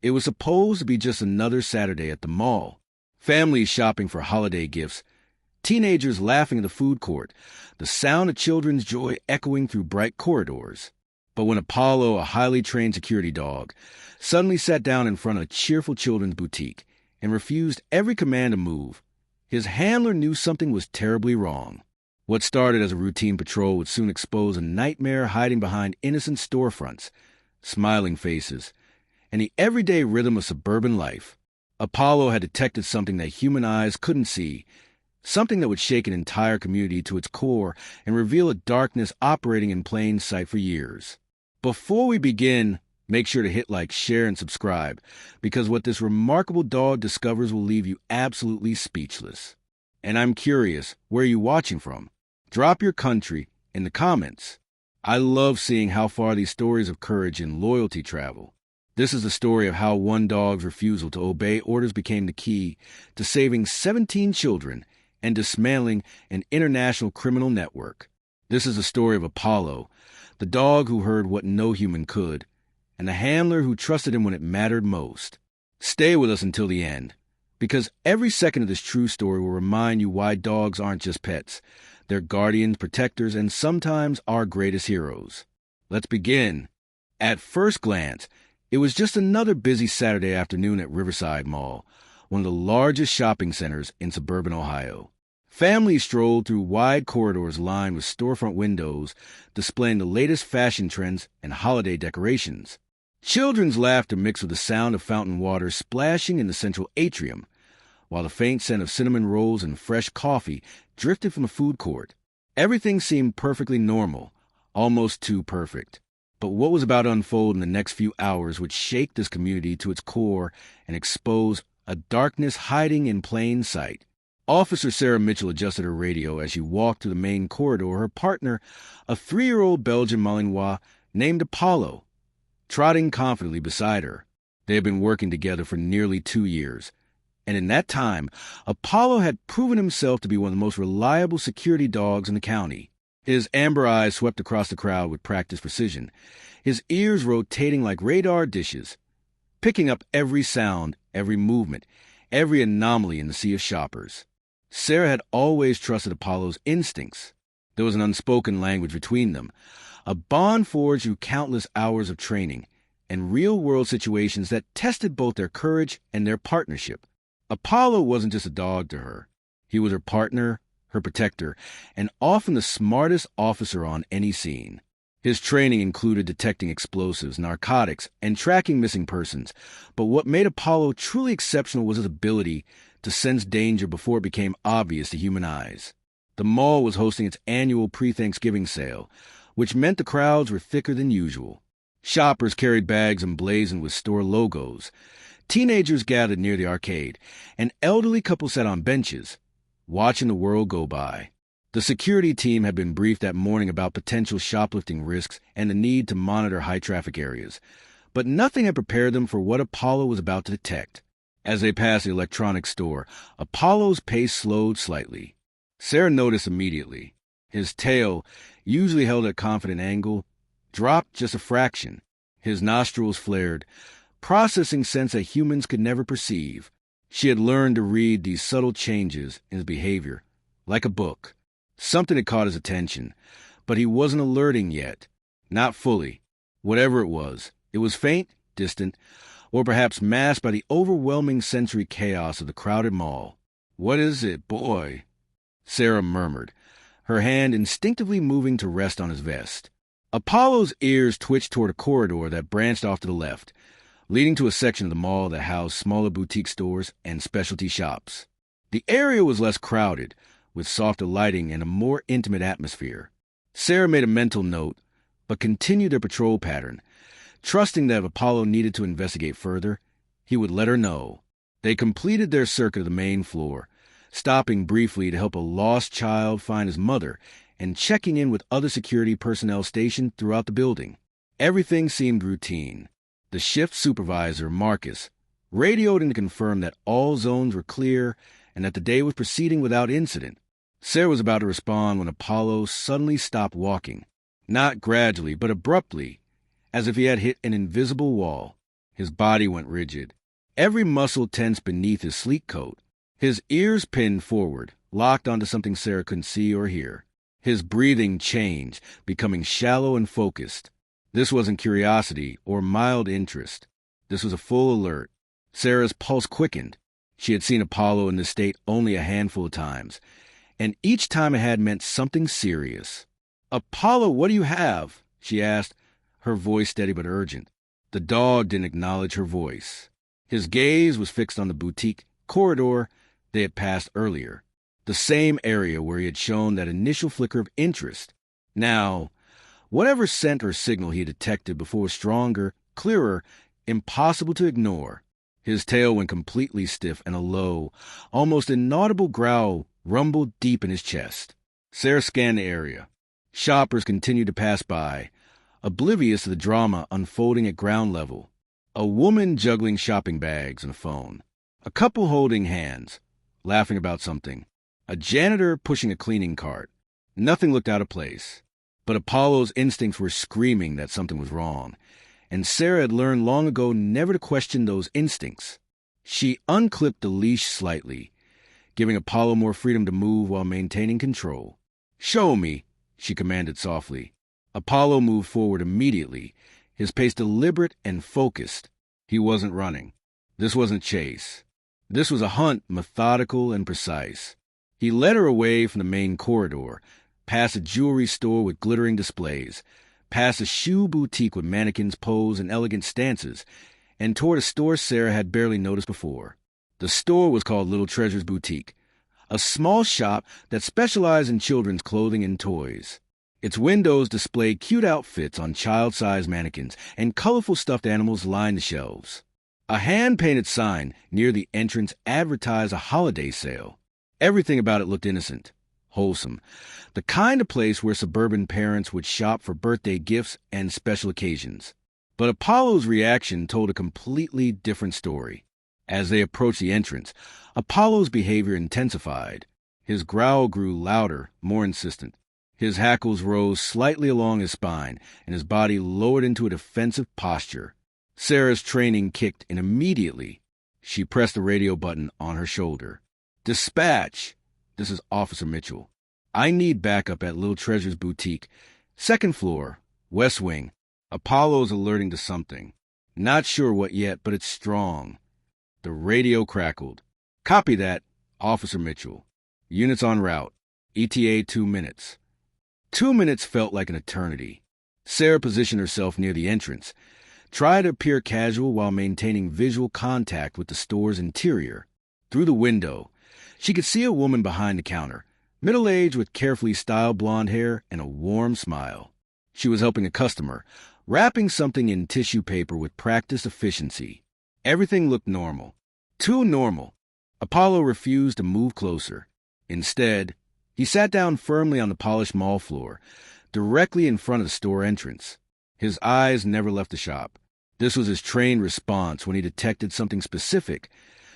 It was supposed to be just another Saturday at the mall. Families shopping for holiday gifts, teenagers laughing in the food court, the sound of children's joy echoing through bright corridors. But when Apollo, a highly trained security dog, suddenly sat down in front of a cheerful children's boutique and refused every command to move, his handler knew something was terribly wrong. What started as a routine patrol would soon expose a nightmare hiding behind innocent storefronts, smiling faces, and the everyday rhythm of suburban life. Apollo had detected something that human eyes couldn't see, something that would shake an entire community to its core and reveal a darkness operating in plain sight for years. Before we begin, make sure to hit like, share, and subscribe, because what this remarkable dog discovers will leave you absolutely speechless. And I'm curious, where are you watching from? Drop your country in the comments. I love seeing how far these stories of courage and loyalty travel. This is the story of how one dog's refusal to obey orders became the key to saving 17 children and dismantling an international criminal network. This is the story of Apollo, the dog who heard what no human could, and the handler who trusted him when it mattered most. Stay with us until the end, because every second of this true story will remind you why dogs aren't just pets. They're guardians, protectors, and sometimes our greatest heroes. Let's begin. At first glance, it was just another busy Saturday afternoon at Riverside Mall, one of the largest shopping centers in suburban Ohio. Families strolled through wide corridors lined with storefront windows displaying the latest fashion trends and holiday decorations. Children's laughter mixed with the sound of fountain water splashing in the central atrium, while the faint scent of cinnamon rolls and fresh coffee drifted from the food court. Everything seemed perfectly normal, almost too perfect. But what was about to unfold in the next few hours would shake this community to its core and expose a darkness hiding in plain sight. Officer Sarah Mitchell adjusted her radio as she walked through the main corridor, her partner, a 3-year-old Belgian Malinois named Apollo, trotting confidently beside her. They had been working together for nearly 2 years, and in that time, Apollo had proven himself to be one of the most reliable security dogs in the county. His amber eyes swept across the crowd with practiced precision, his ears rotating like radar dishes, picking up every sound, every movement, every anomaly in the sea of shoppers. Sarah had always trusted Apollo's instincts. There was an unspoken language between them, a bond forged through countless hours of training and real-world situations that tested both their courage and their partnership. Apollo wasn't just a dog to her. He was her partner, her protector, and often the smartest officer on any scene. His training included detecting explosives, narcotics, and tracking missing persons, but what made Apollo truly exceptional was his ability to sense danger before it became obvious to human eyes. The mall was hosting its annual pre-Thanksgiving sale, which meant the crowds were thicker than usual. Shoppers carried bags emblazoned with store logos. Teenagers gathered near the arcade, and elderly couples sat on benches, watching the world go by. The security team had been briefed that morning about potential shoplifting risks and the need to monitor high-traffic areas, but nothing had prepared them for what Apollo was about to detect. As they passed the electronics store, Apollo's pace slowed slightly. Sarah noticed immediately. His tail, usually held at a confident angle, dropped just a fraction. His nostrils flared, processing scents that humans could never perceive. She had learned to read these subtle changes in his behavior, like a book. Something had caught his attention, but he wasn't alerting yet. Not fully. Whatever it was faint, distant, or perhaps masked by the overwhelming sensory chaos of the crowded mall. "What is it, boy?" Sarah murmured, her hand instinctively moving to rest on his vest. Apollo's ears twitched toward a corridor that branched off to the left, leading to a section of the mall that housed smaller boutique stores and specialty shops. The area was less crowded, with softer lighting and a more intimate atmosphere. Sarah made a mental note, but continued their patrol pattern, trusting that if Apollo needed to investigate further, he would let her know. They completed their circuit of the main floor, stopping briefly to help a lost child find his mother and checking in with other security personnel stationed throughout the building. Everything seemed routine. The shift supervisor, Marcus, radioed in to confirm that all zones were clear and that the day was proceeding without incident. Sarah was about to respond when Apollo suddenly stopped walking, not gradually, but abruptly, as if he had hit an invisible wall. His body went rigid. Every muscle tense beneath his sleek coat. His ears pinned forward, locked onto something Sarah couldn't see or hear. His breathing changed, becoming shallow and focused. This wasn't curiosity or mild interest. This was a full alert. Sarah's pulse quickened. She had seen Apollo in this state only a handful of times, and each time it had meant something serious. "Apollo, what do you have?" she asked, her voice steady but urgent. The dog didn't acknowledge her voice. His gaze was fixed on the boutique corridor they had passed earlier, the same area where he had shown that initial flicker of interest. Now, whatever scent or signal he had detected before was stronger, clearer, impossible to ignore. His tail went completely stiff, and a low, almost inaudible growl rumbled deep in his chest. Sarah scanned the area. Shoppers continued to pass by, oblivious to the drama unfolding at ground level. A woman juggling shopping bags and a phone. A couple holding hands, laughing about something. A janitor pushing a cleaning cart. Nothing looked out of place. But Apollo's instincts were screaming that something was wrong, and Sarah had learned long ago never to question those instincts. She unclipped the leash slightly, giving Apollo more freedom to move while maintaining control. "Show me," she commanded softly. Apollo moved forward immediately, his pace deliberate and focused. He wasn't running. This wasn't chase. This was a hunt, methodical and precise. He led her away from the main corridor, past a jewelry store with glittering displays, past a shoe boutique with mannequins posed in elegant stances, and toward a store Sarah had barely noticed before. The store was called Little Treasures Boutique, a small shop that specialized in children's clothing and toys. Its windows displayed cute outfits on child-sized mannequins, and colorful stuffed animals lined the shelves. A hand-painted sign near the entrance advertised a holiday sale. Everything about it looked innocent, wholesome, the kind of place where suburban parents would shop for birthday gifts and special occasions. But Apollo's reaction told a completely different story. As they approached the entrance, Apollo's behavior intensified. His growl grew louder, more insistent. His hackles rose slightly along his spine, and his body lowered into a defensive posture. Sarah's training kicked in immediately. She pressed the radio button on her shoulder. "Dispatch! This is Officer Mitchell. I need backup at Little Treasures Boutique. Second floor, West Wing. Apollo's alerting to something. Not sure what yet, but it's strong." The radio crackled. "Copy that, Officer Mitchell. Units en route. ETA 2 minutes. 2 minutes felt like an eternity. Sarah positioned herself near the entrance, tried to appear casual while maintaining visual contact with the store's interior. Through the window, she could see a woman behind the counter, middle-aged with carefully styled blonde hair and a warm smile. She was helping a customer, wrapping something in tissue paper with practiced efficiency. Everything looked normal. Too normal. Apollo refused to move closer. Instead, he sat down firmly on the polished mall floor, directly in front of the store entrance. His eyes never left the shop. This was his trained response when he detected something specific,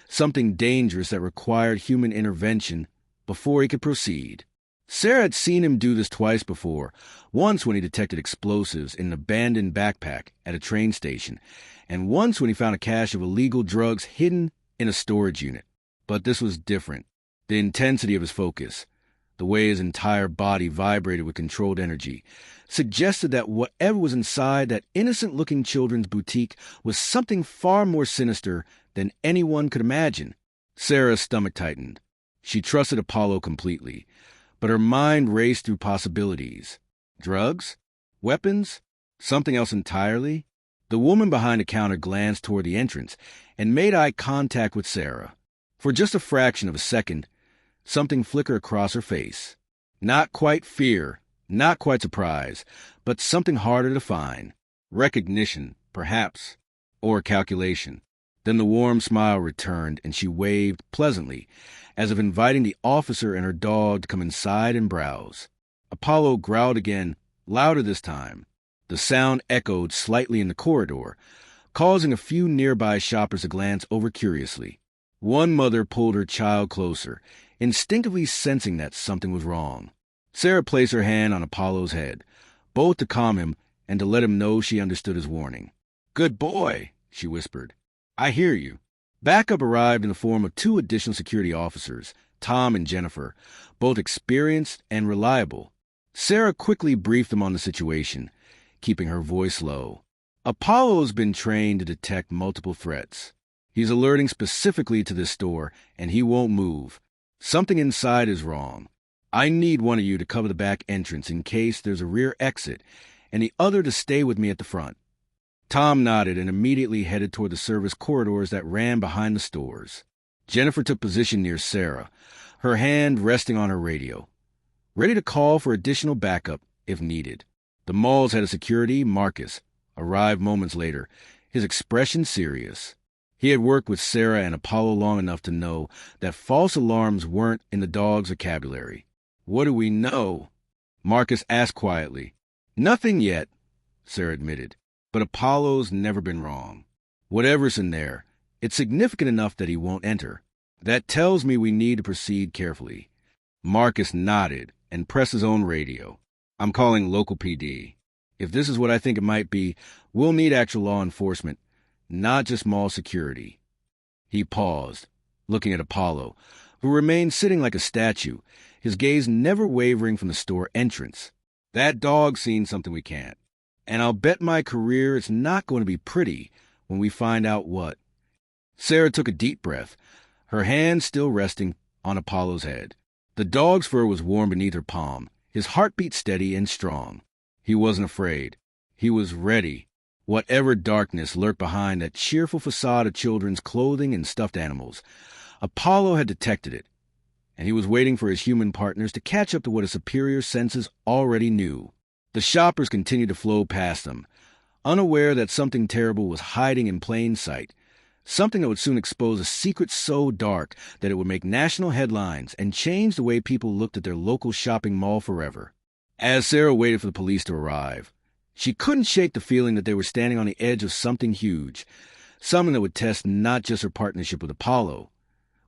something dangerous that required human intervention before he could proceed. Sarah had seen him do this twice before, once when he detected explosives in an abandoned backpack at a train station, and once when he found a cache of illegal drugs hidden in a storage unit. But this was different. The intensity of his focus, the way his entire body vibrated with controlled energy, suggested that whatever was inside that innocent-looking children's boutique was something far more sinister than anyone could imagine. Sarah's stomach tightened. She trusted Apollo completely, but her mind raced through possibilities. Drugs? Weapons? Something else entirely? The woman behind the counter glanced toward the entrance and made eye contact with Sarah. For just a fraction of a second, something flickered across her face. Not quite fear, not quite surprise, but something harder to find. Recognition, perhaps, or calculation. Then the warm smile returned, and she waved pleasantly, as if inviting the officer and her dog to come inside and browse. Apollo growled again, louder this time. The sound echoed slightly in the corridor, causing a few nearby shoppers to glance over curiously. One mother pulled her child closer, instinctively sensing that something was wrong. Sarah placed her hand on Apollo's head, both to calm him and to let him know she understood his warning. "Good boy," she whispered. I hear you. Backup arrived in the form of 2 additional security officers, Tom and Jennifer, both experienced and reliable. Sarah quickly briefed them on the situation, keeping her voice low. Apollo has been trained to detect multiple threats. He's alerting specifically to this store, and he won't move. Something inside is wrong. I need one of you to cover the back entrance in case there's a rear exit, and the other to stay with me at the front. Tom nodded and immediately headed toward the service corridors that ran behind the stores. Jennifer took position near Sarah, her hand resting on her radio, ready to call for additional backup if needed. The mall's head of security, Marcus, arrived moments later, his expression serious. He had worked with Sarah and Apollo long enough to know that false alarms weren't in the dog's vocabulary. What do we know? Marcus asked quietly. Nothing yet, Sarah admitted, but Apollo's never been wrong. Whatever's in there, it's significant enough that he won't enter. That tells me we need to proceed carefully. Marcus nodded and pressed his own radio. I'm calling local PD. If this is what I think it might be, we'll need actual law enforcement, not just mall security. He paused, looking at Apollo, who remained sitting like a statue, his gaze never wavering from the store entrance. That dog's seen something we can't. And I'll bet my career it's not going to be pretty when we find out what. Sarah took a deep breath, her hand still resting on Apollo's head. The dog's fur was warm beneath her palm, his heartbeat steady and strong. He wasn't afraid. He was ready. Whatever darkness lurked behind that cheerful facade of children's clothing and stuffed animals, Apollo had detected it, and he was waiting for his human partners to catch up to what his superior senses already knew. The shoppers continued to flow past them, unaware that something terrible was hiding in plain sight, something that would soon expose a secret so dark that it would make national headlines and change the way people looked at their local shopping mall forever. As Sarah waited for the police to arrive, she couldn't shake the feeling that they were standing on the edge of something huge, something that would test not just her partnership with Apollo,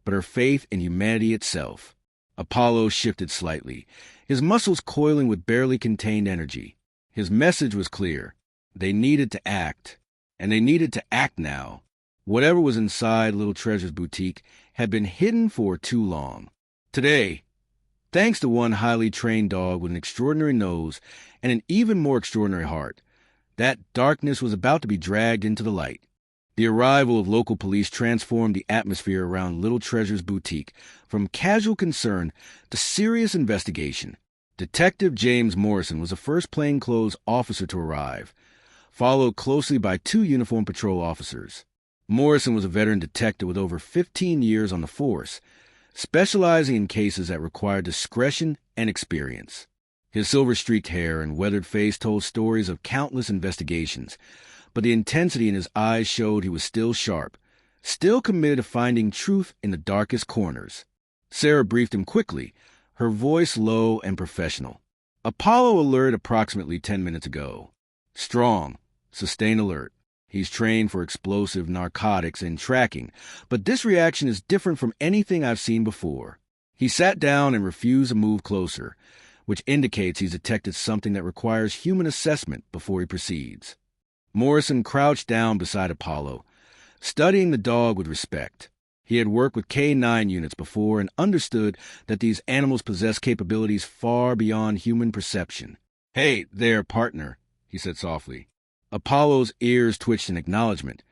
but her faith in humanity itself. Apollo shifted slightly, his muscles coiling with barely contained energy. His message was clear. They needed to act, and they needed to act now. Whatever was inside Little Treasure's boutique had been hidden for too long. Today, thanks to one highly trained dog with an extraordinary nose and an even more extraordinary heart, that darkness was about to be dragged into the light. The arrival of local police transformed the atmosphere around Little Treasure's boutique from casual concern to serious investigation. Detective James Morrison was the first plainclothes officer to arrive, followed closely by 2 uniformed patrol officers. Morrison was a veteran detective with over 15 years on the force, specializing in cases that required discretion and experience. His silver-streaked hair and weathered face told stories of countless investigations, but the intensity in his eyes showed he was still sharp, still committed to finding truth in the darkest corners. Sarah briefed him quickly, her voice low and professional. Apollo alerted approximately 10 minutes ago. Strong, sustained alert. He's trained for explosive narcotics and tracking, but this reaction is different from anything I've seen before. He sat down and refused to move closer, which indicates he's detected something that requires human assessment before he proceeds. Morrison crouched down beside Apollo, studying the dog with respect. He had worked with K-9 units before and understood that these animals possess capabilities far beyond human perception. "Hey there, partner," he said softly. Apollo's ears twitched in acknowledgement,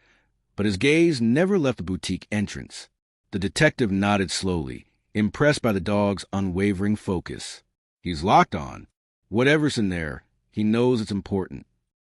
but his gaze never left the boutique entrance. The detective nodded slowly, impressed by the dog's unwavering focus. He's locked on. Whatever's in there, he knows it's important.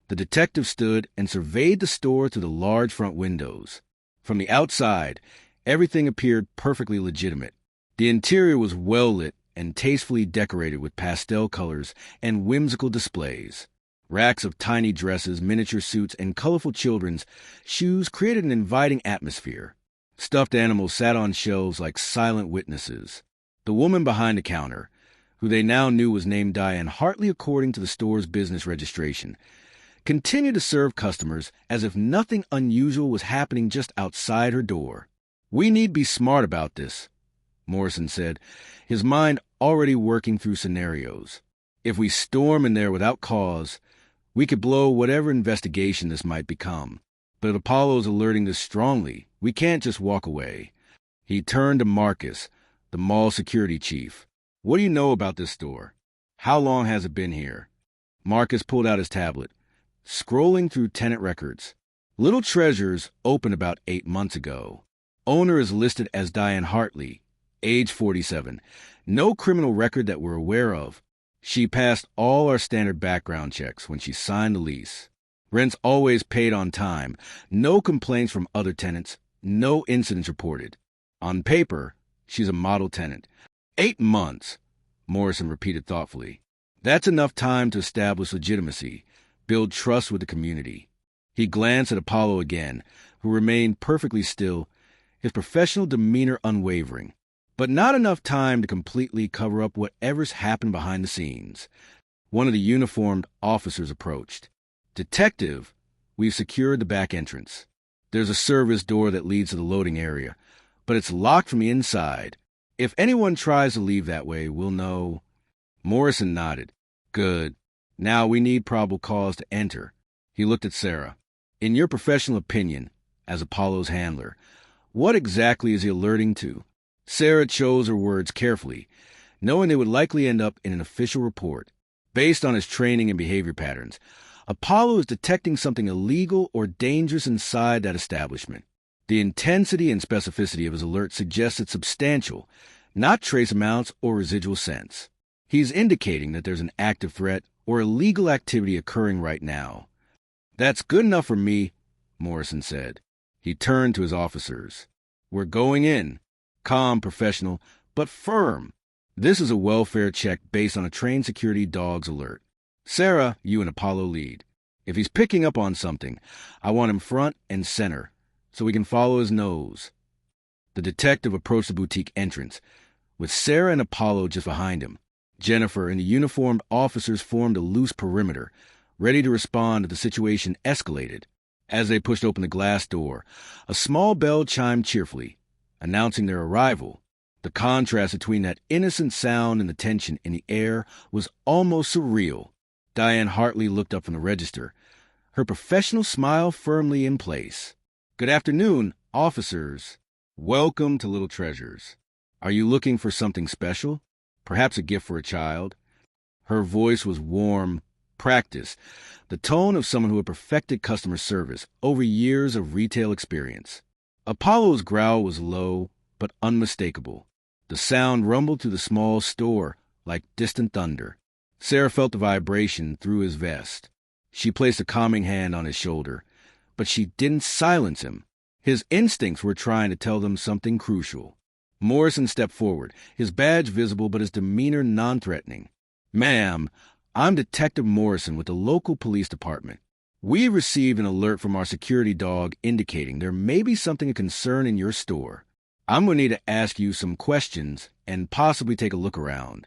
The detective stood and surveyed the store through the large front windows. From the outside, everything appeared perfectly legitimate. The interior was well lit and tastefully decorated with pastel colors and whimsical displays. Racks of tiny dresses, miniature suits, and colorful children's shoes created an inviting atmosphere. Stuffed animals sat on shelves like silent witnesses. The woman behind the counter, who they now knew was named Diane Hartley according to the store's business registration, continued to serve customers as if nothing unusual was happening just outside her door. "We need be smart about this," Morrison said, his mind already working through scenarios. "If we storm in there without cause, we could blow whatever investigation this might become." But Apollo's alerting this strongly. We can't just walk away. He turned to Marcus, the mall security chief. What do you know about this store? How long has it been here? Marcus pulled out his tablet, scrolling through tenant records. Little Treasures opened about 8 months ago. Owner is listed as Diane Hartley, age 47. No criminal record that we're aware of. She passed all our standard background checks when she signed the lease. Rent's always paid on time. No complaints from other tenants. No incidents reported. On paper, she's a model tenant. 8 months, Morrison repeated thoughtfully. That's enough time to establish legitimacy, build trust with the community. He glanced at Apollo again, who remained perfectly still, his professional demeanor unwavering. But not enough time to completely cover up whatever's happened behind the scenes. One of the uniformed officers approached. Detective, we've secured the back entrance. There's a service door that leads to the loading area, but it's locked from the inside. If anyone tries to leave that way, we'll know. Morrison nodded. Good. Now we need probable cause to enter. He looked at Sarah. In your professional opinion, as Apollo's handler, what exactly is he alerting to? Sarah chose her words carefully, knowing they would likely end up in an official report. Based on his training and behavior patterns, Apollo is detecting something illegal or dangerous inside that establishment. The intensity and specificity of his alert suggests it's substantial, not trace amounts or residual sense. He's indicating that there's an active threat or illegal activity occurring right now. That's good enough for me, Morrison said. He turned to his officers. We're going in. Calm, professional, but firm. This is a welfare check based on a trained security dog's alert. Sarah, you and Apollo lead. If he's picking up on something, I want him front and center, so we can follow his nose. The detective approached the boutique entrance, with Sarah and Apollo just behind him. Jennifer and the uniformed officers formed a loose perimeter, ready to respond if the situation escalated. As they pushed open the glass door, a small bell chimed cheerfully, announcing their arrival. The contrast between that innocent sound and the tension in the air was almost surreal. Diane Hartley looked up from the register, her professional smile firmly in place. Good afternoon, officers. Welcome to Little Treasures. Are you looking for something special? Perhaps a gift for a child? Her voice was warm, practiced, the tone of someone who had perfected customer service over years of retail experience. Apollo's growl was low, but unmistakable. The sound rumbled through the small store like distant thunder. Sarah felt the vibration through his vest. She placed a calming hand on his shoulder, but she didn't silence him. His instincts were trying to tell them something crucial. Morrison stepped forward, his badge visible but his demeanor non-threatening. Ma'am, I'm Detective Morrison with the local police department. We received an alert from our security dog indicating there may be something of concern in your store. I'm going to need to ask you some questions and possibly take a look around.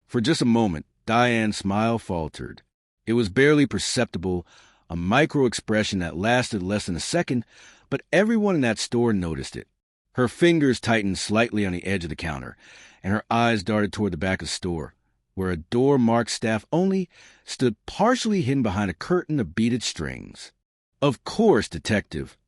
For just a moment, Diane's smile faltered. It was barely perceptible, a micro-expression that lasted less than a second, but everyone in that store noticed it. Her fingers tightened slightly on the edge of the counter, and her eyes darted toward the back of the store, where a door marked staff only stood partially hidden behind a curtain of beaded strings. Of course, Detective,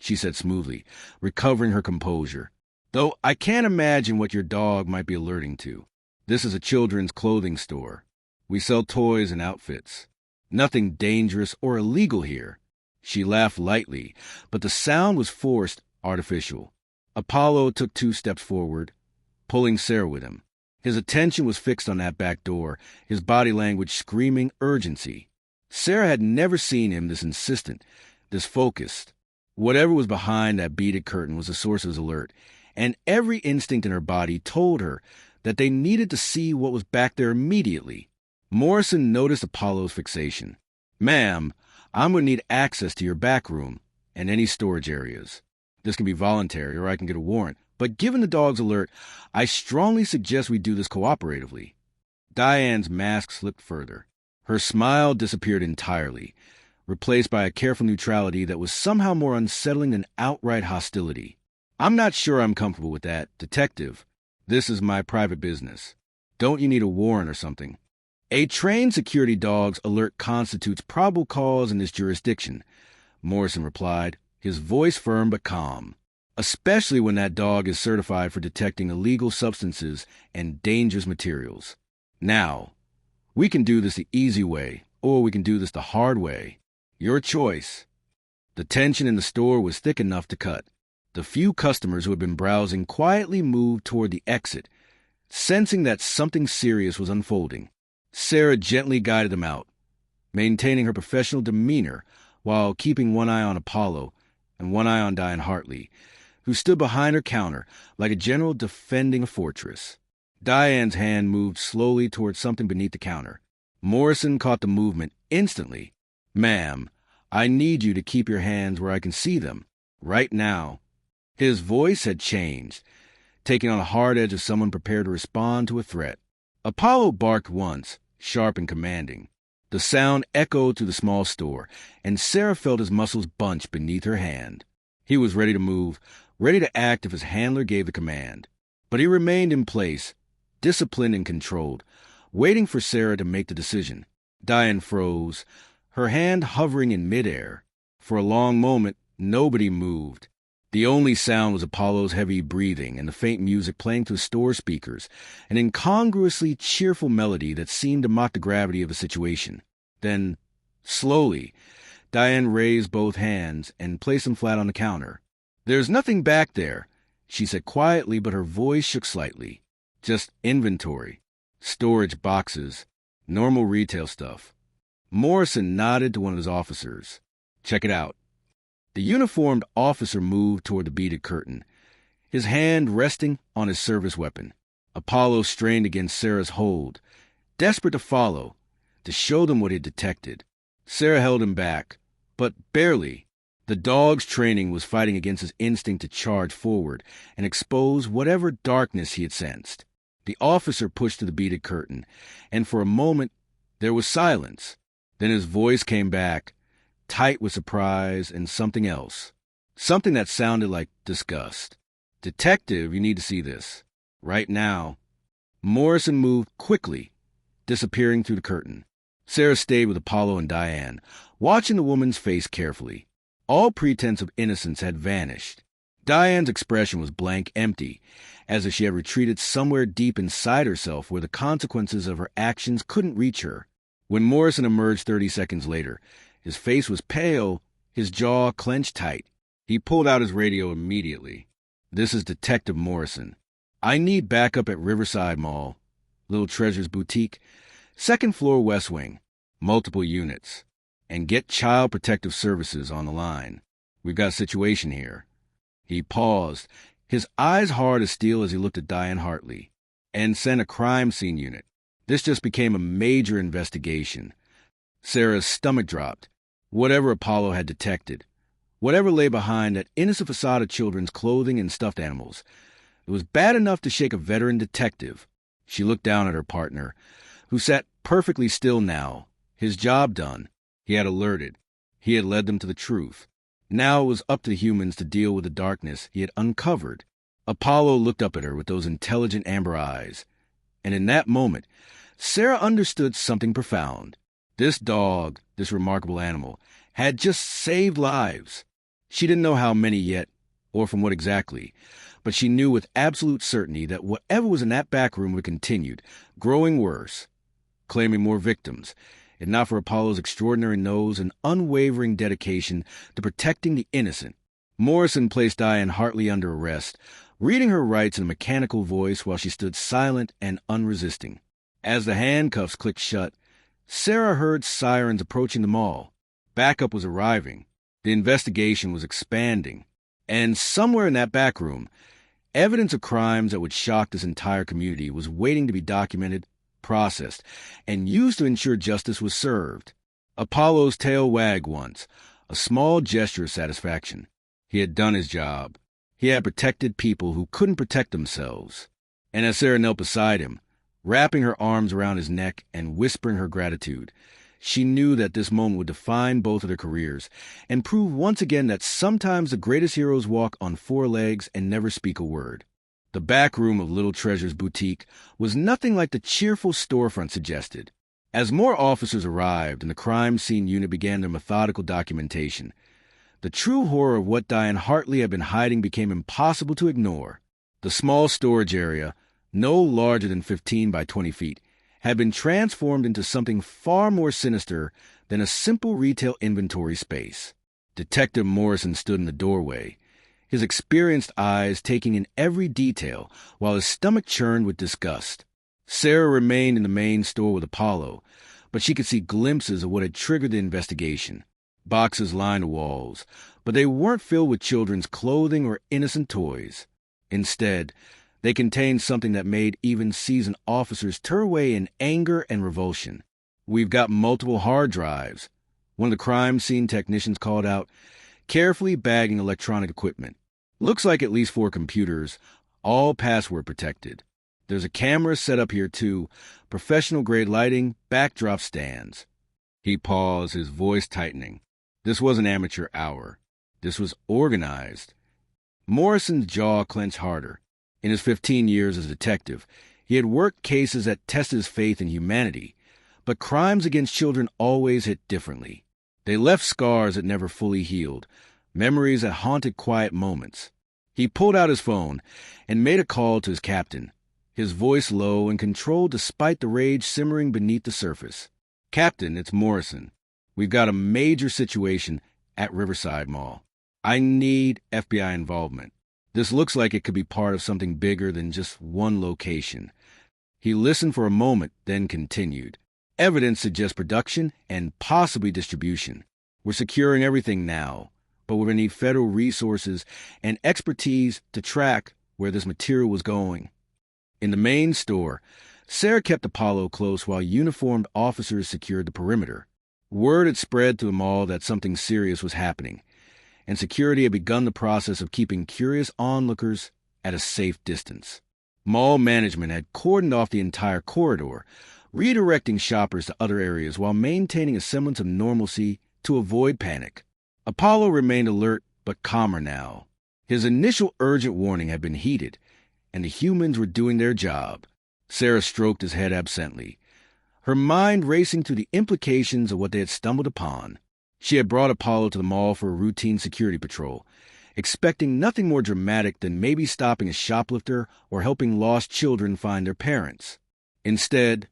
she said smoothly, recovering her composure. Though I can't imagine what your dog might be alerting to. This is a children's clothing store. We sell toys and outfits. Nothing dangerous or illegal here. She laughed lightly, but the sound was forced, artificial. Apollo took 2 steps forward, pulling Sarah with him. His attention was fixed on that back door, his body language screaming urgency. Sarah had never seen him this insistent, this focused. Whatever was behind that beaded curtain was the source of his alert, and every instinct in her body told her that they needed to see what was back there immediately. Morrison noticed Apollo's fixation. Ma'am, I'm going to need access to your back room and any storage areas. This can be voluntary or I can get a warrant, but given the dog's alert, I strongly suggest we do this cooperatively. Diane's mask slipped further. Her smile disappeared entirely, replaced by a careful neutrality that was somehow more unsettling than outright hostility. I'm not sure I'm comfortable with that, Detective. This is my private business. Don't you need a warrant or something? A trained security dog's alert constitutes probable cause in this jurisdiction, Morrison replied, his voice firm but calm. "Especially when that dog is certified for detecting illegal substances and dangerous materials. Now, we can do this the easy way, or we can do this the hard way. Your choice." The tension in the store was thick enough to cut. The few customers who had been browsing quietly moved toward the exit, sensing that something serious was unfolding. Sarah gently guided them out, maintaining her professional demeanor while keeping one eye on Apollo and one eye on Diane Hartley, who stood behind her counter like a general defending a fortress. Diane's hand moved slowly towards something beneath the counter. Morrison caught the movement instantly. "Ma'am, I need you to keep your hands where I can see them. Right now." His voice had changed, taking on a hard edge of someone prepared to respond to a threat. Apollo barked once, sharp and commanding. The sound echoed through the small store, and Sarah felt his muscles bunch beneath her hand. He was ready to move, ready to act if his handler gave the command. But he remained in place, disciplined and controlled, waiting for Sarah to make the decision. Diane froze, her hand hovering in midair. For a long moment, nobody moved. The only sound was Apollo's heavy breathing and the faint music playing through store speakers, an incongruously cheerful melody that seemed to mock the gravity of the situation. Then, slowly, Diane raised both hands and placed them flat on the counter. "There's nothing back there," she said quietly, but her voice shook slightly. "Just inventory, storage boxes, normal retail stuff." Morrison nodded to one of his officers. "Check it out." The uniformed officer moved toward the beaded curtain, his hand resting on his service weapon. Apollo strained against Sarah's hold, desperate to follow, to show them what he had detected. Sarah held him back, but barely. The dog's training was fighting against his instinct to charge forward and expose whatever darkness he had sensed. The officer pushed to the beaded curtain, and for a moment there was silence. Then his voice came back, tight with surprise and something else. Something that sounded like disgust. "Detective, you need to see this. Right now." Morrison moved quickly, disappearing through the curtain. Sarah stayed with Apollo and Diane, watching the woman's face carefully. All pretense of innocence had vanished. Diane's expression was blank empty, as if she had retreated somewhere deep inside herself where the consequences of her actions couldn't reach her. When Morrison emerged 30 seconds later, his face was pale, his jaw clenched tight. He pulled out his radio immediately. "This is Detective Morrison. I need backup at Riverside Mall, Little Treasures Boutique, second floor west wing, multiple units, and get Child Protective Services on the line. We've got a situation here." He paused, his eyes hard as steel as he looked at Diane Hartley. "And send a crime scene unit. This just became a major investigation." Sarah's stomach dropped. Whatever Apollo had detected, whatever lay behind that innocent facade of children's clothing and stuffed animals, it was bad enough to shake a veteran detective. She looked down at her partner, who sat perfectly still now, his job done. He had alerted. He had led them to the truth. Now it was up to the humans to deal with the darkness he had uncovered. Apollo looked up at her with those intelligent amber eyes, and in that moment, Sarah understood something profound. This dog, this remarkable animal, had just saved lives. She didn't know how many yet, or from what exactly, but she knew with absolute certainty that whatever was in that back room would continue, growing worse, claiming more victims, if not for Apollo's extraordinary nose and unwavering dedication to protecting the innocent. Morrison placed Diane Hartley under arrest, reading her rights in a mechanical voice while she stood silent and unresisting. As the handcuffs clicked shut, Sarah heard sirens approaching the mall. Backup was arriving. The investigation was expanding. And somewhere in that back room, evidence of crimes that would shock this entire community was waiting to be documented, processed, and used to ensure justice was served. Apollo's tail wagged once, a small gesture of satisfaction. He had done his job. He had protected people who couldn't protect themselves. And as Sarah knelt beside him, wrapping her arms around his neck and whispering her gratitude, she knew that this moment would define both of their careers and prove once again that sometimes the greatest heroes walk on four legs and never speak a word. The back room of Little Treasures Boutique was nothing like the cheerful storefront suggested. As more officers arrived and the crime scene unit began their methodical documentation, The true horror of what Diane Hartley had been hiding became impossible to ignore. The small storage area, no larger than 15 by 20 feet, had been transformed into something far more sinister than a simple retail inventory space. Detective Morrison stood in the doorway, his experienced eyes taking in every detail while his stomach churned with disgust. Sarah remained in the main store with Apollo, but she could see glimpses of what had triggered the investigation. Boxes lined the walls, but they weren't filled with children's clothing or innocent toys. Instead, they contained something that made even seasoned officers turn away in anger and revulsion. "We've got multiple hard drives," one of the crime scene technicians called out, carefully bagging electronic equipment. "Looks like at least 4 computers, all password protected. There's a camera set up here too, professional-grade lighting, backdrop stands." He paused, his voice tightening. This wasn't amateur hour. This was organized. Morrison's jaw clenched harder. In his 15 years as a detective, he had worked cases that tested his faith in humanity, but crimes against children always hit differently. They left scars that never fully healed, memories that haunted quiet moments. He pulled out his phone and made a call to his captain, his voice low and controlled despite the rage simmering beneath the surface. "Captain, it's Morrison. We've got a major situation at Riverside Mall. I need FBI involvement. This looks like it could be part of something bigger than just one location." He listened for a moment, then continued. "Evidence suggests production and possibly distribution. We're securing everything now, but we're going to need federal resources and expertise to track where this material was going." In the main store, Sarah kept Apollo close while uniformed officers secured the perimeter. Word had spread to the mall that something serious was happening, and security had begun the process of keeping curious onlookers at a safe distance. Mall management had cordoned off the entire corridor, redirecting shoppers to other areas while maintaining a semblance of normalcy to avoid panic. Apollo remained alert but calmer now. His initial urgent warning had been heeded, and the humans were doing their job. Sarah stroked his head absently, her mind racing through the implications of what they had stumbled upon. She had brought Apollo to the mall for a routine security patrol, expecting nothing more dramatic than maybe stopping a shoplifter or helping lost children find their parents. Instead,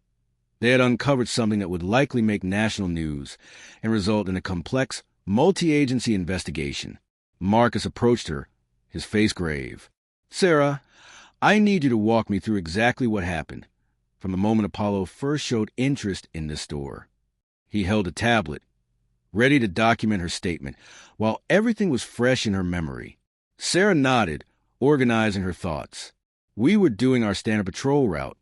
they had uncovered something that would likely make national news and result in a complex, multi-agency investigation. Marcus approached her, his face grave. "Sarah, I need you to walk me through exactly what happened, from the moment Apollo first showed interest in this store." He held a tablet, ready to document her statement, while everything was fresh in her memory. Sarah nodded, organizing her thoughts. "We were doing our standard patrol route,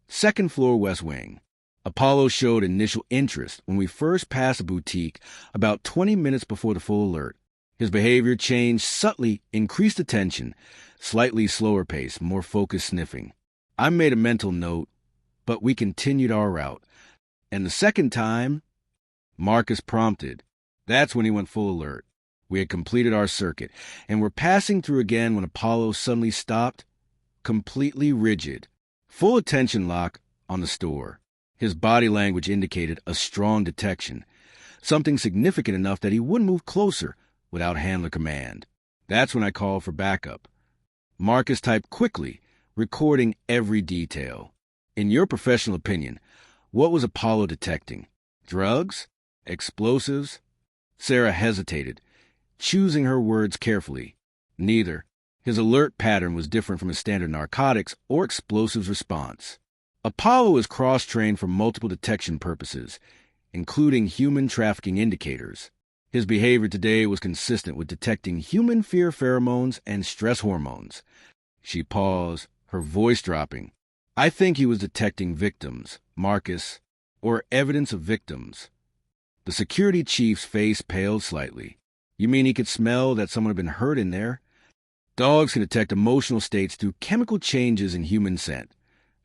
2nd floor west wing. Apollo showed initial interest when we first passed a boutique about 20 minutes before the full alert. His behavior changed subtly, increased attention, slightly slower pace, more focused sniffing. I made a mental note, but we continued our route. And the second time," Marcus prompted, "that's when he went full alert. We had completed our circuit, and were passing through again when Apollo suddenly stopped, completely rigid, full attention lock on the store. His body language indicated a strong detection, something significant enough that he wouldn't move closer without handler command. That's when I called for backup." Marcus typed quickly, recording every detail. "In your professional opinion, what was Apollo detecting? Drugs? Explosives?" Sarah hesitated, choosing her words carefully. "Neither. His alert pattern was different from his standard narcotics or explosives response. Apollo is cross-trained for multiple detection purposes, including human trafficking indicators. His behavior today was consistent with detecting human fear pheromones and stress hormones." She paused, her voice dropping. "I think he was detecting victims, Marcus, or evidence of victims." The security chief's face paled slightly. "You mean he could smell that someone had been hurt in there?" "Dogs can detect emotional states through chemical changes in human scent,"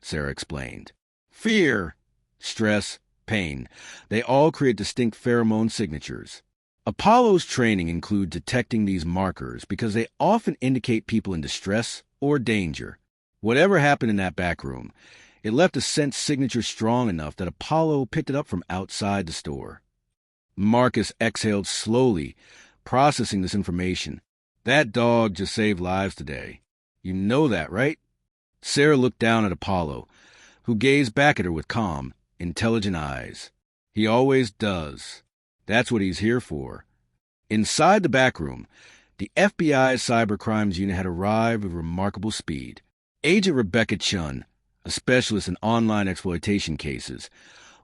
Sarah explained. "Fear, stress, pain, they all create distinct pheromone signatures. Apollo's training includes detecting these markers because they often indicate people in distress or danger. Whatever happened in that back room, it left a scent signature strong enough that Apollo picked it up from outside the store." Marcus exhaled slowly, processing this information. That dog just saved lives today. You know that, right? Sarah looked down at Apollo, who gazed back at her with calm, intelligent eyes. He always does. That's what he's here for. Inside the back room, the FBI's cybercrimes unit had arrived with remarkable speed. Agent Rebecca Chun, a specialist in online exploitation cases,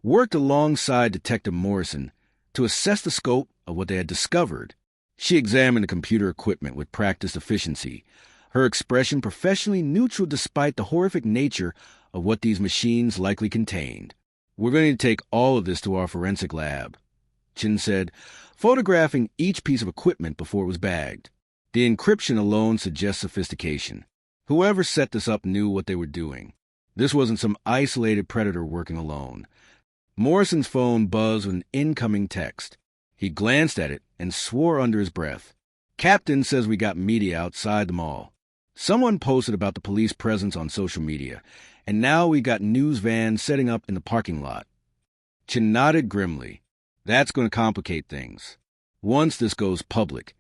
worked alongside Detective Morrison to assess the scope of what they had discovered. She examined the computer equipment with practiced efficiency, her expression professionally neutral despite the horrific nature of what these machines likely contained. "We're going to take all of this to our forensic lab," Chin said, photographing each piece of equipment before it was bagged. The encryption alone suggests sophistication. Whoever set this up knew what they were doing. This wasn't some isolated predator working alone. Morrison's phone buzzed with an incoming text. He glanced at it and swore under his breath. "Captain says we got media outside the mall. Someone posted about the police presence on social media, and now we got news vans setting up in the parking lot." Chin nodded grimly. "That's going to complicate things. Once this goes public,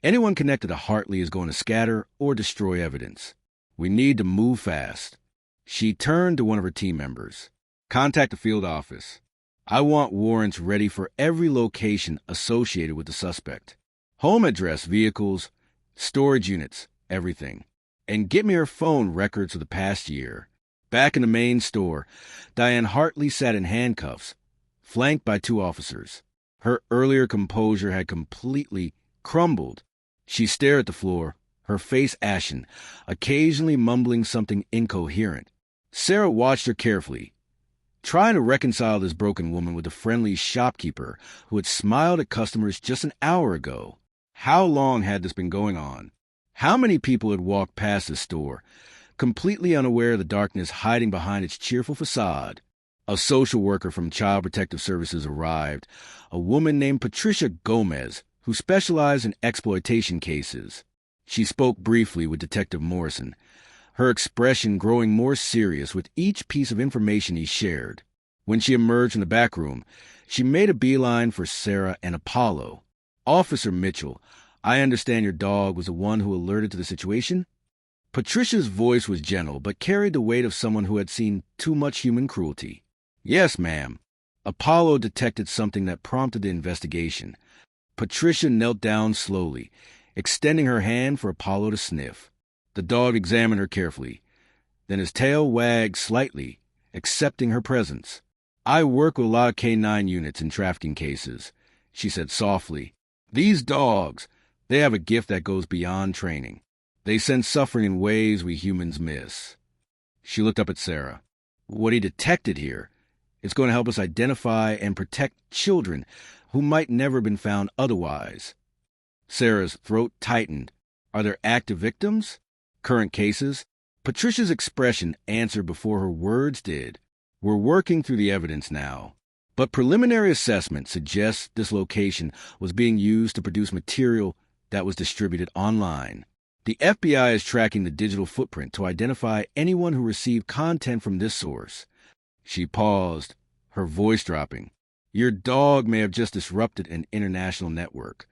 anyone connected to Hartley is going to scatter or destroy evidence. We need to move fast." She turned to one of her team members. "Contact the field office. I want warrants ready for every location associated with the suspect. Home address, vehicles, storage units, everything. And get me her phone records for the past year." Back in the main store, Diane Hartley sat in handcuffs, flanked by 2 officers. Her earlier composure had completely crumbled. She stared at the floor, her face ashen, occasionally mumbling something incoherent. Sarah watched her carefully, trying to reconcile this broken woman with the friendly shopkeeper who had smiled at customers just an hour ago. How long had this been going on? How many people had walked past this store, completely unaware of the darkness hiding behind its cheerful facade? A social worker from Child Protective Services arrived, a woman named Patricia Gomez, who specialized in exploitation cases. She spoke briefly with Detective Morrison, her expression growing more serious with each piece of information he shared. When she emerged from the back room, she made a beeline for Sarah and Apollo. "Officer Mitchell, I understand your dog was the one who alerted to the situation?" Patricia's voice was gentle, but carried the weight of someone who had seen too much human cruelty. "Yes, ma'am." Apollo detected something that prompted the investigation. Patricia knelt down slowly, extending her hand for Apollo to sniff. The dog examined her carefully. Then his tail wagged slightly, accepting her presence. "I work with a lot of K-9 units in trafficking cases," she said softly. "These dogs, they have a gift that goes beyond training. They sense suffering in ways we humans miss." She looked up at Sarah. "What he detected here, it's going to help us identify and protect children who might never have been found otherwise." Sarah's throat tightened. "Are there active victims? Current cases?" Patricia's expression answered before her words did. "We're working through the evidence now, but preliminary assessment suggests this location was being used to produce material that was distributed online. The FBI is tracking the digital footprint to identify anyone who received content from this source." She paused, her voice dropping. "Your dog may have just disrupted an international network."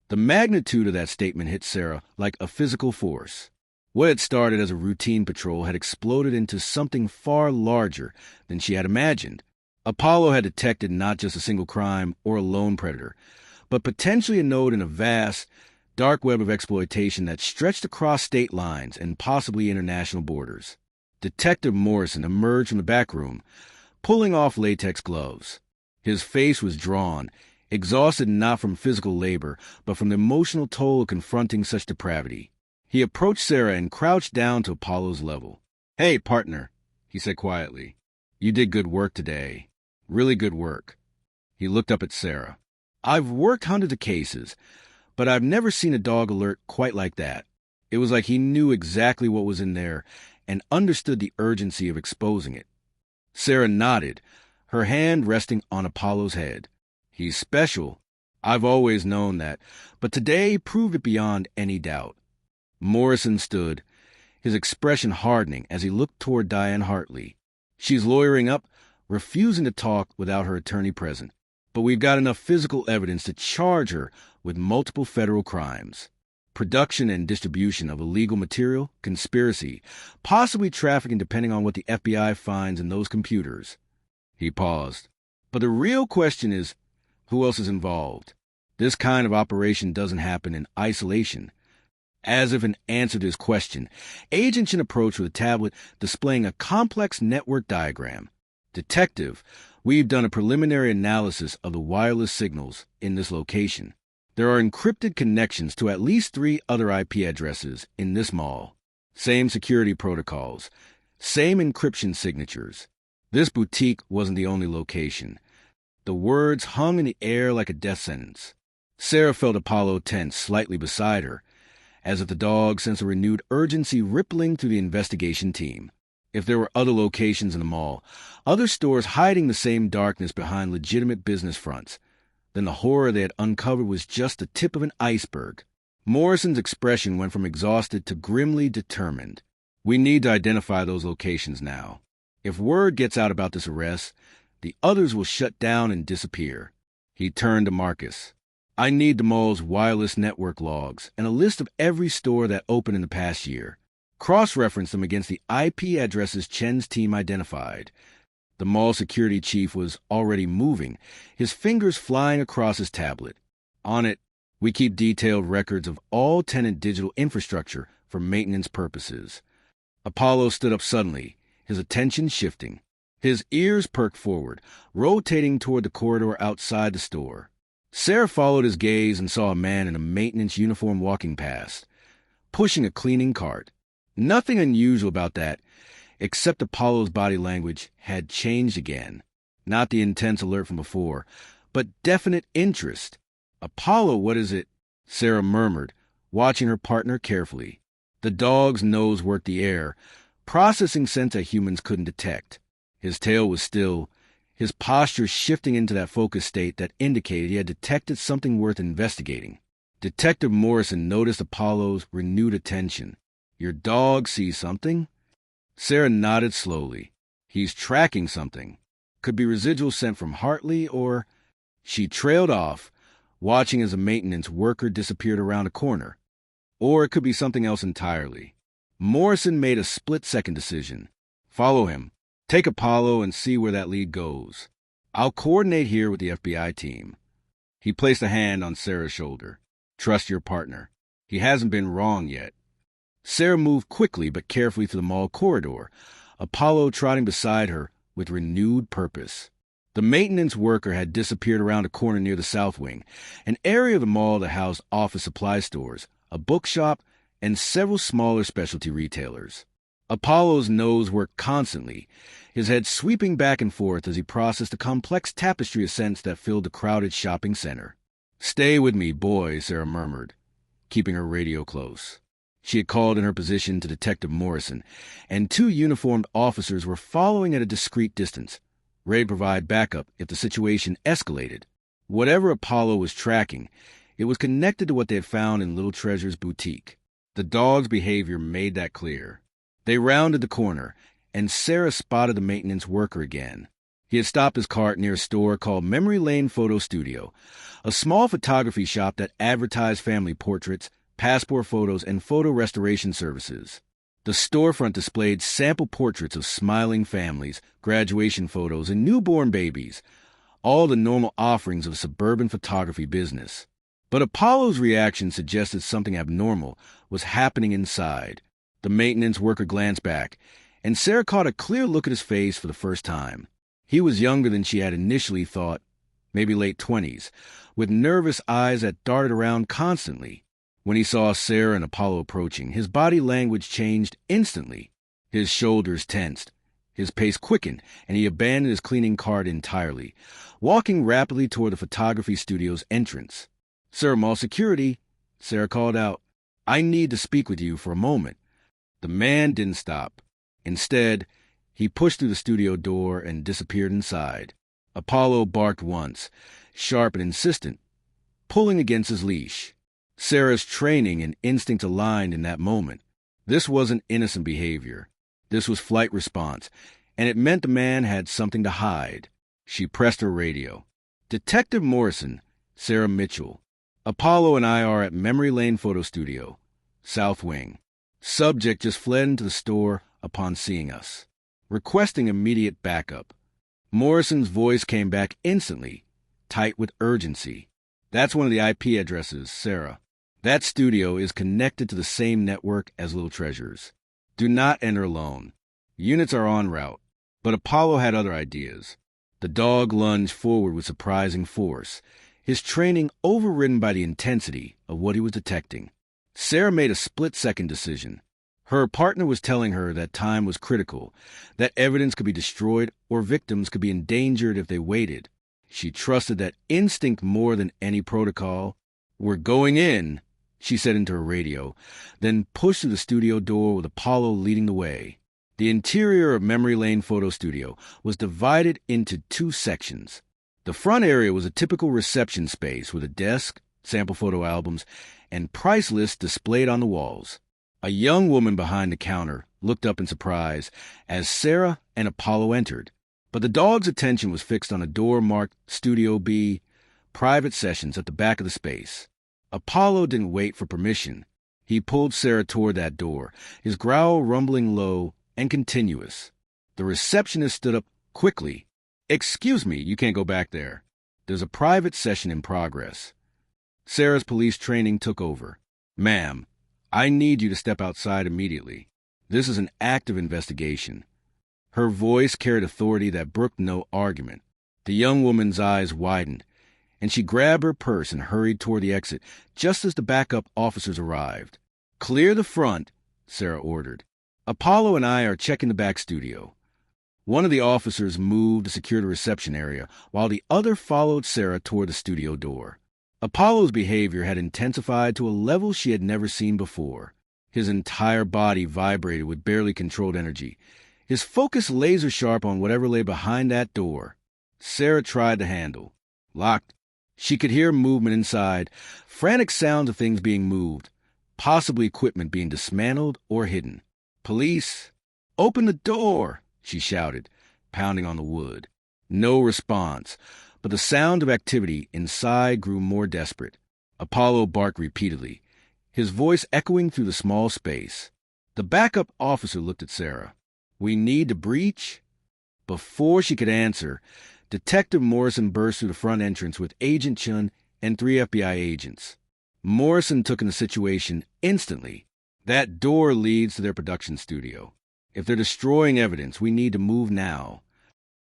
The magnitude of that statement hit Sarah like a physical force. What had started as a routine patrol had exploded into something far larger than she had imagined. Apollo had detected not just a single crime or a lone predator, but potentially a node in a vast, dark web of exploitation that stretched across state lines and possibly international borders. Detective Morrison emerged from the back room, pulling off latex gloves. His face was drawn, exhausted not from physical labor, but from the emotional toll of confronting such depravity. He approached Sarah and crouched down to Apollo's level. "Hey, partner," he said quietly. "You did good work today. Really good work." He looked up at Sarah. "I've worked hundreds of cases, but I've never seen a dog alert quite like that. It was like he knew exactly what was in there and understood the urgency of exposing it." Sarah nodded, her hand resting on Apollo's head. "He's special. I've always known that, but today proved it beyond any doubt." Morrison stood, his expression hardening as he looked toward Diane Hartley. "She's lawyering up, refusing to talk without her attorney present. But we've got enough physical evidence to charge her with multiple federal crimes: production and distribution of illegal material, conspiracy, possibly trafficking depending on what the FBI finds in those computers. He paused. But the real question is, who else is involved? This kind of operation doesn't happen in isolation. As if in answer to his question, Agent Chin approached with a tablet displaying a complex network diagram. "Detective, we've done a preliminary analysis of the wireless signals in this location. There are encrypted connections to at least 3 other IP addresses in this mall. Same security protocols, same encryption signatures. This boutique wasn't the only location." The words hung in the air like a death sentence. Sarah felt Apollo tense slightly beside her, as if the dog sensed a renewed urgency rippling through the investigation team. If there were other locations in the mall, other stores hiding the same darkness behind legitimate business fronts, then the horror they had uncovered was just the tip of an iceberg. Morrison's expression went from exhausted to grimly determined. "We need to identify those locations now. If word gets out about this arrest, the others will shut down and disappear." He turned to Marcus. "I need the mall's wireless network logs and a list of every store that opened in the past year. Cross-reference them against the IP addresses Chen's team identified." The mall security chief was already moving, his fingers flying across his tablet. On it, "We keep detailed records of all tenant digital infrastructure for maintenance purposes." Apollo stood up suddenly, his attention shifting. His ears perked forward, rotating toward the corridor outside the store. Sarah followed his gaze and saw a man in a maintenance uniform walking past, pushing a cleaning cart. Nothing unusual about that, except Apollo's body language had changed again. Not the intense alert from before, but definite interest. "Apollo, what is it?" Sarah murmured, watching her partner carefully. The dog's nose worked the air, processing scents that humans couldn't detect. His tail was still, his posture shifting into that focused state that indicated he had detected something worth investigating. Detective Morrison noticed Apollo's renewed attention. "Your dog sees something?" Sarah nodded slowly. "He's tracking something. Could be residual scent from Hartley, or—" She trailed off, watching as a maintenance worker disappeared around a corner. "Or it could be something else entirely." Morrison made a split-second decision. "Follow him. Take Apollo and see where that lead goes. I'll coordinate here with the FBI team." He placed a hand on Sarah's shoulder. "Trust your partner. He hasn't been wrong yet." Sarah moved quickly but carefully through the mall corridor, Apollo trotting beside her with renewed purpose. The maintenance worker had disappeared around a corner near the south wing, an area of the mall that housed office supply stores, a bookshop, and several smaller specialty retailers. Apollo's nose worked constantly, his head sweeping back and forth as he processed a complex tapestry of scents that filled the crowded shopping center. "Stay with me, boy," Sarah murmured, keeping her radio close. She had called in her position to Detective Morrison, and 2 uniformed officers were following at a discreet distance, ready to provide backup if the situation escalated. Whatever Apollo was tracking, it was connected to what they had found in Little Treasure's boutique. The dog's behavior made that clear. They rounded the corner, and Sarah spotted the maintenance worker again. He had stopped his cart near a store called Memory Lane Photo Studio, a small photography shop that advertised family portraits, passport photos, and photo restoration services. The storefront displayed sample portraits of smiling families, graduation photos, and newborn babies, all the normal offerings of a suburban photography business. But Apollo's reaction suggested something abnormal was happening inside. The maintenance worker glanced back, and Sarah caught a clear look at his face for the first time. He was younger than she had initially thought, maybe late 20s, with nervous eyes that darted around constantly. When he saw Sarah and Apollo approaching, his body language changed instantly. His shoulders tensed, his pace quickened, and he abandoned his cleaning cart entirely, walking rapidly toward the photography studio's entrance. "Sir, Mall Security," Sarah called out. "I need to speak with you for a moment." The man didn't stop. Instead, he pushed through the studio door and disappeared inside. Apollo barked once, sharp and insistent, pulling against his leash. Sarah's training and instinct aligned in that moment. This wasn't innocent behavior. This was flight response, and it meant the man had something to hide. She pressed her radio. "Detective Morrison, Sarah Mitchell." Apollo and I are at Memory Lane Photo Studio, South Wing. Subject just fled into the store upon seeing us, requesting immediate backup. Morrison's voice came back instantly, tight with urgency. That's one of the IP addresses, Sarah. That studio is connected to the same network as Little Treasures. Do not enter alone. Units are en route, but Apollo had other ideas. The dog lunged forward with surprising force, his training overridden by the intensity of what he was detecting. Sarah made a split-second decision. Her partner was telling her that time was critical, that evidence could be destroyed or victims could be endangered if they waited. She trusted that instinct more than any protocol. "We're going in," she said into her radio, then pushed through the studio door with Apollo leading the way. The interior of Memory Lane Photo Studio was divided into two sections. The front area was a typical reception space with a desk, sample photo albums, and price lists displayed on the walls. A young woman behind the counter looked up in surprise as Sarah and Apollo entered, but the dog's attention was fixed on a door marked Studio B, Private Sessions, at the back of the space. Apollo didn't wait for permission. He pulled Sarah toward that door, his growl rumbling low and continuous. The receptionist stood up quickly. "Excuse me, you can't go back there. There's a private session in progress." Sarah's police training took over. "Ma'am, I need you to step outside immediately. This is an active investigation." Her voice carried authority that brooked no argument. The young woman's eyes widened, and she grabbed her purse and hurried toward the exit just as the backup officers arrived. "Clear the front," Sarah ordered. "Apollo and I are checking the back studio." One of the officers moved to secure the reception area, while the other followed Sarah toward the studio door. Apollo's behavior had intensified to a level she had never seen before. His entire body vibrated with barely controlled energy, his focus laser-sharp on whatever lay behind that door. Sarah tried the handle. Locked. She could hear movement inside, frantic sounds of things being moved, possibly equipment being dismantled or hidden. "Police! Open the door!" she shouted, pounding on the wood. No response, but the sound of activity inside grew more desperate. Apollo barked repeatedly, his voice echoing through the small space. The backup officer looked at Sarah. "We need to breach?" Before she could answer, Detective Morrison burst through the front entrance with Agent Chun and 3 FBI agents. Morrison took in the situation instantly. "That door leads to their production studio. If they're destroying evidence, we need to move now."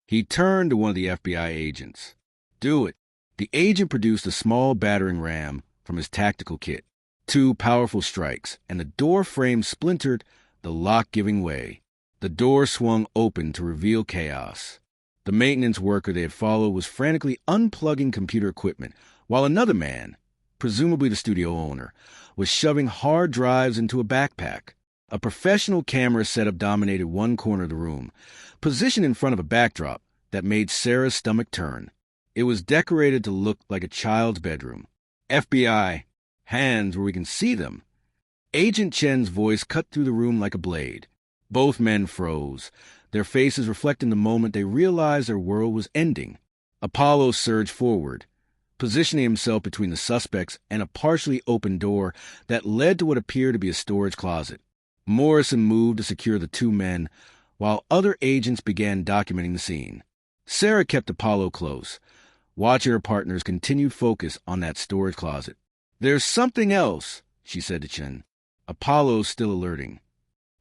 He turned to one of the FBI agents. "Do it." The agent produced a small battering ram from his tactical kit. 2 powerful strikes, and the door frame splintered, the lock giving way. The door swung open to reveal chaos. The maintenance worker they had followed was frantically unplugging computer equipment, while another man, presumably the studio owner, was shoving hard drives into a backpack. A professional camera setup dominated one corner of the room, positioned in front of a backdrop that made Sarah's stomach turn. It was decorated to look like a child's bedroom. "FBI, hands where we can see them." Agent Chen's voice cut through the room like a blade. Both men froze, their faces reflecting the moment they realized their world was ending. Apollo surged forward, positioning himself between the suspects and a partially open door that led to what appeared to be a storage closet. Morrison moved to secure the 2 men, while other agents began documenting the scene. Sarah kept Apollo close, watching her partner's continued focus on that storage closet. "There's something else," she said to Chen. Apollo still alerting.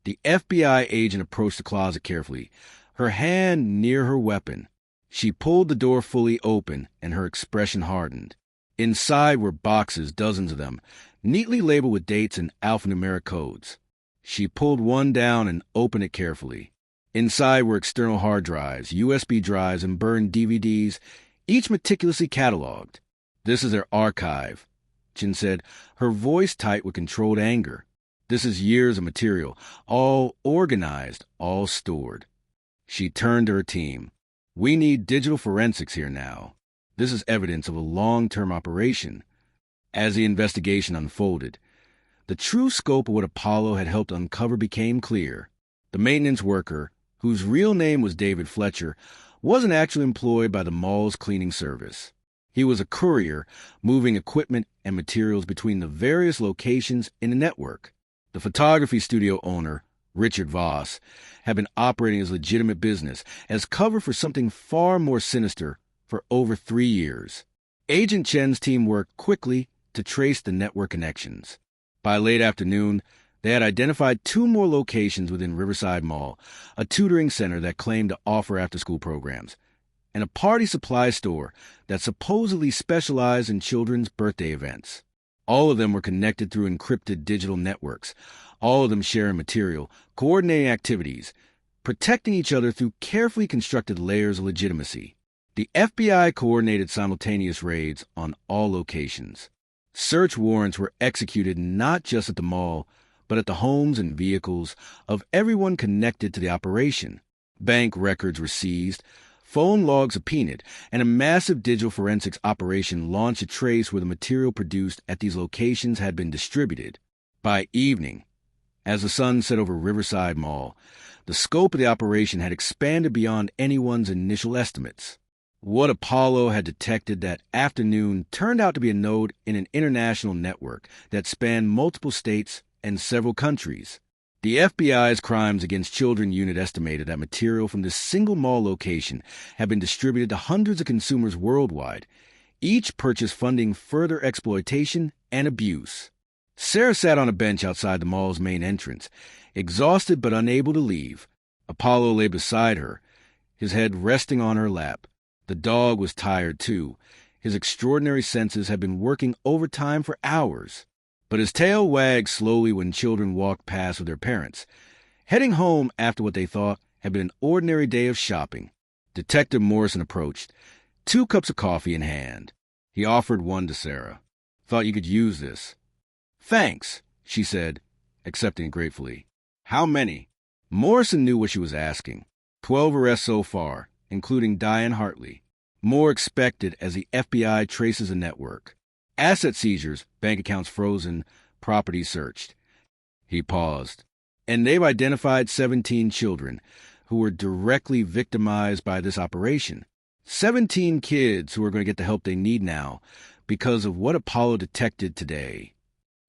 The FBI agent approached the closet carefully, her hand near her weapon. She pulled the door fully open, and her expression hardened. Inside were boxes, dozens of them, neatly labeled with dates and alphanumeric codes. She pulled one down and opened it carefully. Inside were external hard drives, USB drives, and burned DVDs, each meticulously cataloged. "This is their archive," Chin said, her voice tight with controlled anger. "This is years of material, all organized, all stored." She turned to her team. "We need digital forensics here now. This is evidence of a long-term operation." As the investigation unfolded, the true scope of what Apollo had helped uncover became clear. The maintenance worker, whose real name was David Fletcher, wasn't actually employed by the mall's cleaning service. He was a courier, moving equipment and materials between the various locations in the network. The photography studio owner, Richard Voss, had been operating his legitimate business as cover for something far more sinister for over 3 years. Agent Chen's team worked quickly to trace the network connections. By late afternoon, they had identified 2 more locations within Riverside Mall, a tutoring center that claimed to offer after-school programs, and a party supply store that supposedly specialized in children's birthday events. All of them were connected through encrypted digital networks, all of them sharing material, coordinating activities, protecting each other through carefully constructed layers of legitimacy. The FBI coordinated simultaneous raids on all locations. Search warrants were executed not just at the mall, but at the homes and vehicles of everyone connected to the operation. Bank records were seized, phone logs subpoenaed, and a massive digital forensics operation launched to trace where the material produced at these locations had been distributed. By evening, as the sun set over Riverside Mall, the scope of the operation had expanded beyond anyone's initial estimates. What Apollo had detected that afternoon turned out to be a node in an international network that spanned multiple states and several countries. The FBI's Crimes Against Children unit estimated that material from this single mall location had been distributed to hundreds of consumers worldwide, each purchase funding further exploitation and abuse. Sarah sat on a bench outside the mall's main entrance, exhausted but unable to leave. Apollo lay beside her, his head resting on her lap. The dog was tired, too. His extraordinary senses had been working overtime for hours. But his tail wagged slowly when children walked past with their parents, heading home after what they thought had been an ordinary day of shopping. Detective Morrison approached, 2 cups of coffee in hand. He offered one to Sarah. "Thought you could use this." "Thanks," she said, accepting it gratefully. "How many?" Morrison knew what she was asking. 12 arrests so far, including Diane Hartley. More expected as the FBI traces a network. Asset seizures, bank accounts frozen, property searched. He paused. And they've identified 17 children who were directly victimized by this operation. 17 kids who are going to get the help they need now because of what Apollo detected today.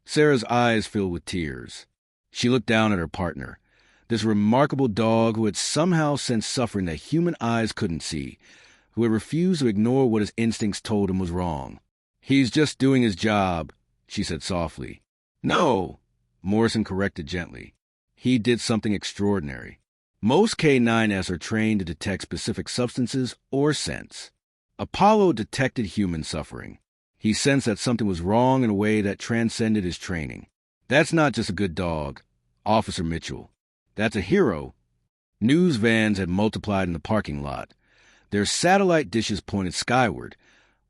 Sarah's eyes filled with tears. She looked down at her partner, this remarkable dog who had somehow sensed suffering that human eyes couldn't see, who had refused to ignore what his instincts told him was wrong. "He's just doing his job," she said softly. "No," Morrison corrected gently. "He did something extraordinary. Most K9s are trained to detect specific substances or scents. Apollo detected human suffering. He sensed that something was wrong in a way that transcended his training. That's not just a good dog, Officer Mitchell. That's a hero." News vans had multiplied in the parking lot. Their satellite dishes pointed skyward,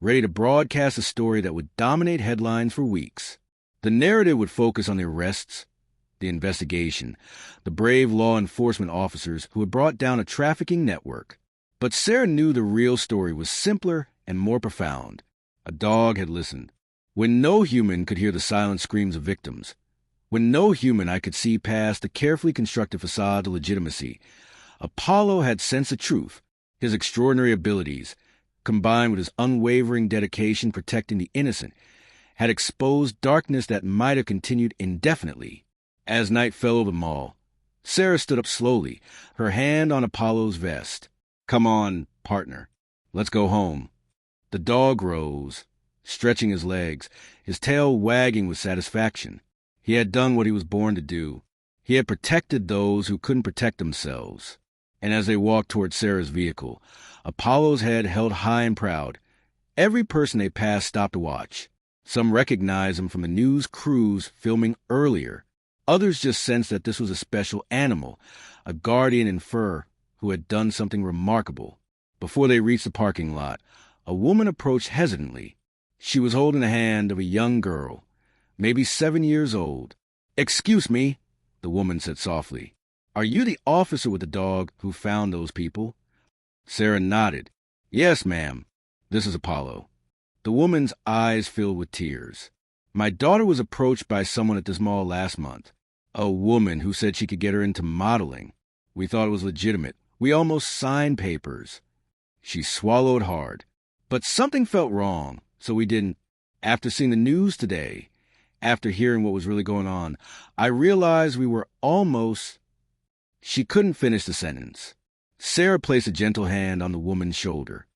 ready to broadcast a story that would dominate headlines for weeks. The narrative would focus on the arrests, the investigation, the brave law enforcement officers who had brought down a trafficking network. But Sarah knew the real story was simpler and more profound. A dog had listened. When no human could hear the silent screams of victims, when no human eye could see past the carefully constructed facade of legitimacy, Apollo had sensed the truth. His extraordinary abilities, combined with his unwavering dedication protecting the innocent, had exposed darkness that might have continued indefinitely. As night fell over the mall, Sarah stood up slowly, her hand on Apollo's vest. "Come on, partner. Let's go home." The dog rose, stretching his legs, his tail wagging with satisfaction. He had done what he was born to do. He had protected those who couldn't protect themselves. And as they walked toward Sarah's vehicle, Apollo's head held high and proud. Every person they passed stopped to watch. Some recognized him from the news crews filming earlier. Others just sensed that this was a special animal, a guardian in fur, who had done something remarkable. Before they reached the parking lot, a woman approached hesitantly. She was holding the hand of a young girl, maybe 7 years old. "Excuse me," the woman said softly. "Are you the officer with the dog who found those people?" Sarah nodded. "Yes, ma'am. This is Apollo." The woman's eyes filled with tears. "My daughter was approached by someone at this mall last month. A woman who said she could get her into modeling. We thought it was legitimate. We almost signed papers." She swallowed hard. But something felt wrong, so we didn't. After seeing the news today, after hearing what was really going on, I realized we were almost... She couldn't finish the sentence. Sarah placed a gentle hand on the woman's shoulder.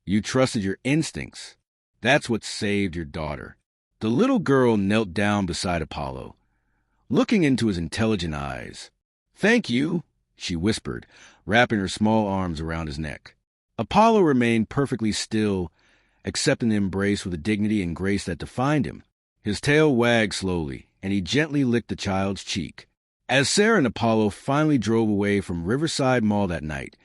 You trusted your instincts. That's what saved your daughter. The little girl knelt down beside Apollo, looking into his intelligent eyes. Thank you, she whispered, wrapping her small arms around his neck. Apollo remained perfectly still, accepting the embrace with the dignity and grace that defined him. His tail wagged slowly, and he gently licked the child's cheek. As Sarah and Apollo finally drove away from Riverside Mall that night,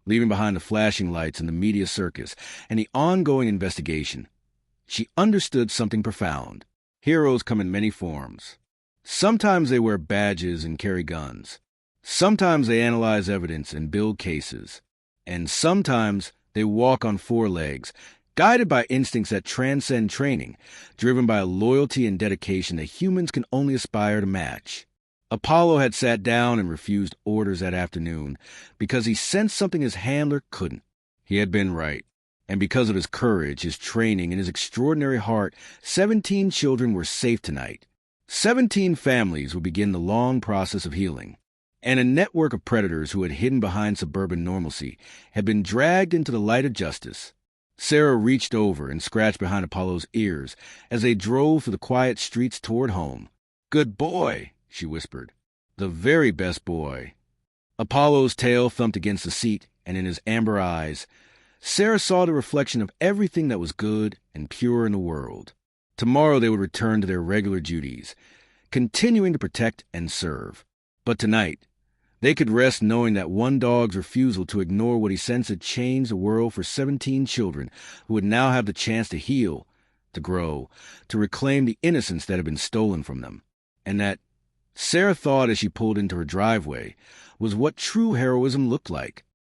leaving behind the flashing lights and the media circus and the ongoing investigation, she understood something profound. Heroes come in many forms. Sometimes they wear badges and carry guns. Sometimes they analyze evidence and build cases. And sometimes they walk on four legs, guided by instincts that transcend training, driven by a loyalty and dedication that humans can only aspire to match. Apollo had sat down and refused orders that afternoon because he sensed something his handler couldn't. He had been right. And because of his courage, his training, and his extraordinary heart, 17 children were safe tonight. 17 families would begin the long process of healing. And a network of predators who had hidden behind suburban normalcy had been dragged into the light of justice. Sarah reached over and scratched behind Apollo's ears as they drove through the quiet streets toward home. Good boy, she whispered. The very best boy. Apollo's tail thumped against the seat, and in his amber eyes, Sarah saw the reflection of everything that was good and pure in the world. Tomorrow they would return to their regular duties, continuing to protect and serve. But tonight, they could rest knowing that one dog's refusal to ignore what he sensed had changed the world for 17 children who would now have the chance to heal, to grow, to reclaim the innocence that had been stolen from them. And that, Sarah thought as she pulled into her driveway, was what true heroism looked like.